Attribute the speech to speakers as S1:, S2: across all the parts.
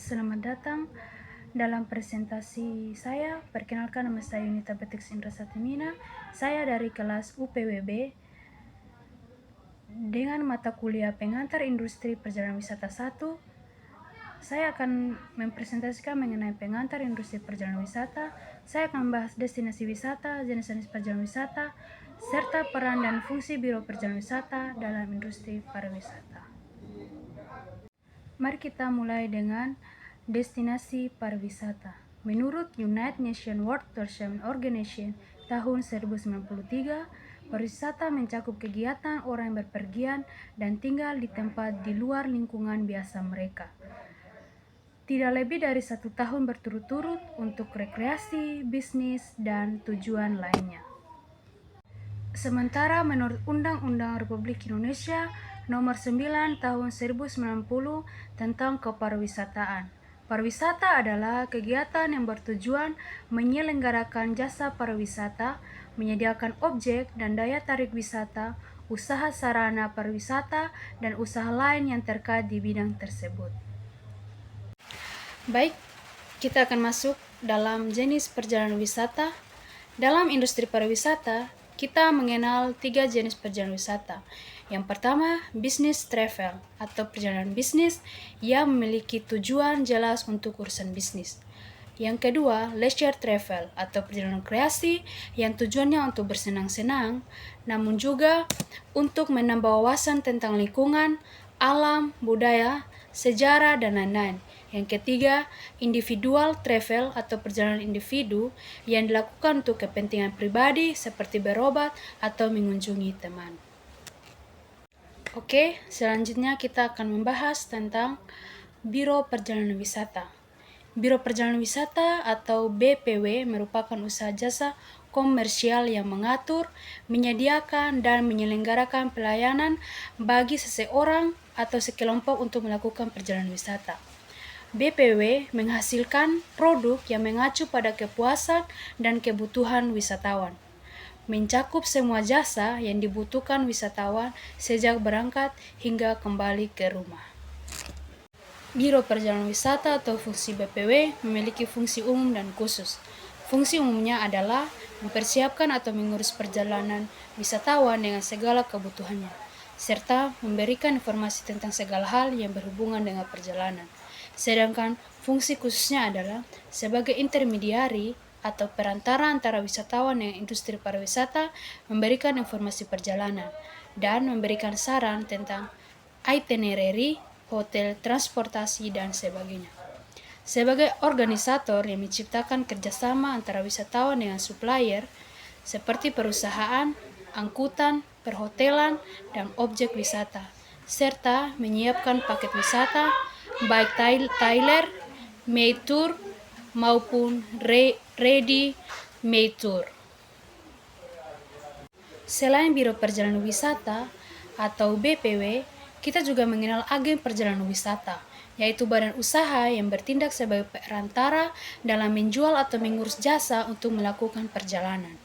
S1: selamat datang dalam presentasi saya. Perkenalkan, nama saya Yunita Betix Indra Satimina. Saya dari kelas UPWB dengan mata kuliah Pengantar Industri Perjalanan Wisata 1. Saya akan mempresentasikan mengenai pengantar industri perjalanan wisata. Saya akan membahas destinasi wisata, jenis-jenis perjalanan wisata, serta peran dan fungsi Biro Perjalanan Wisata dalam industri pariwisata. Mari kita mulai dengan destinasi pariwisata. Menurut United Nations World Tourism Organization tahun 1993, pariwisata mencakup kegiatan orang yang berpergian dan tinggal di tempat di luar lingkungan biasa mereka, tidak lebih dari 1 tahun berturut-turut untuk rekreasi, bisnis, dan tujuan lainnya. Sementara menurut Undang-Undang Republik Indonesia Nomor 9 Tahun 1990 tentang Kepariwisataan, pariwisata adalah kegiatan yang bertujuan menyelenggarakan jasa pariwisata, menyediakan objek dan daya tarik wisata, usaha sarana pariwisata, dan usaha lain yang terkait di bidang tersebut. Baik, kita akan masuk dalam jenis perjalanan wisata. Dalam industri pariwisata, kita mengenal 3 jenis perjalanan wisata. Yang pertama, business travel atau perjalanan bisnis yang memiliki tujuan jelas untuk urusan bisnis. Yang kedua, leisure travel atau perjalanan kreasi yang tujuannya untuk bersenang-senang, namun juga untuk menambah wawasan tentang lingkungan, alam, budaya, sejarah, dan lain-lain. Yang ketiga, individual travel atau perjalanan individu yang dilakukan untuk kepentingan pribadi seperti berobat atau mengunjungi teman. Oke, selanjutnya kita akan membahas tentang Biro Perjalanan Wisata. Biro Perjalanan Wisata atau BPW merupakan usaha jasa komersial yang mengatur, menyediakan, dan menyelenggarakan pelayanan bagi seseorang atau sekelompok untuk melakukan perjalanan wisata. BPW menghasilkan produk yang mengacu pada kepuasan dan kebutuhan wisatawan, mencakup semua jasa yang dibutuhkan wisatawan sejak berangkat hingga kembali ke rumah. Biro Perjalanan Wisata atau fungsi BPW memiliki fungsi umum dan khusus. Fungsi umumnya adalah mempersiapkan atau mengurus perjalanan wisatawan dengan segala kebutuhannya, serta memberikan informasi tentang segala hal yang berhubungan dengan perjalanan. Sedangkan fungsi khususnya adalah sebagai intermediari atau perantara antara wisatawan dengan industri pariwisata, memberikan informasi perjalanan, dan memberikan saran tentang itinerary, hotel, transportasi, dan sebagainya. Sebagai organisator yang menciptakan kerjasama antara wisatawan dengan supplier, seperti perusahaan, angkutan, perhotelan, dan objek wisata, serta menyiapkan paket wisata, baik tailor made tour maupun ready made tour. Selain Biro Perjalanan Wisata atau BPW, kita juga mengenal agen perjalanan wisata, yaitu badan usaha yang bertindak sebagai perantara dalam menjual atau mengurus jasa untuk melakukan perjalanan.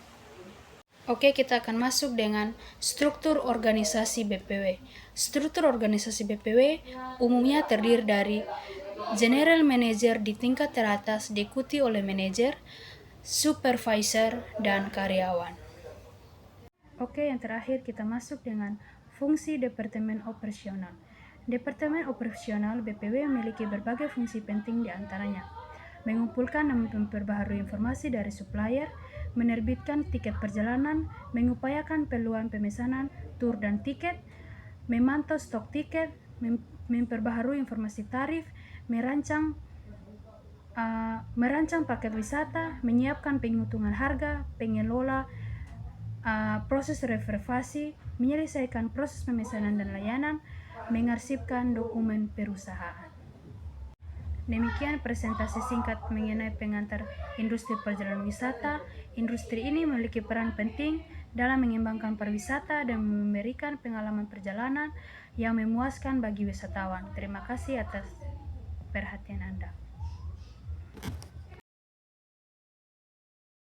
S1: Oke, kita akan masuk dengan struktur organisasi BPW. Struktur organisasi BPW umumnya terdiri dari General Manager di tingkat teratas diikuti oleh manajer, supervisor, dan karyawan. Oke, yang terakhir kita masuk dengan fungsi Departemen Operasional. Departemen Operasional BPW memiliki berbagai fungsi penting di antaranya: mengumpulkan dan memperbaharui informasi dari supplier, menerbitkan tiket perjalanan, mengupayakan peluang pemesanan tur dan tiket, memantau stok tiket, memperbaharui informasi tarif, merancang paket wisata, menyiapkan penghitungan harga, pengelola proses reservasi, menyelesaikan proses pemesanan dan layanan, mengarsipkan dokumen perusahaan. Demikian presentasi singkat mengenai pengantar industri perjalanan wisata. Industri ini memiliki peran penting dalam mengembangkan pariwisata dan memberikan pengalaman perjalanan yang memuaskan bagi wisatawan. Terima kasih atas perhatian Anda.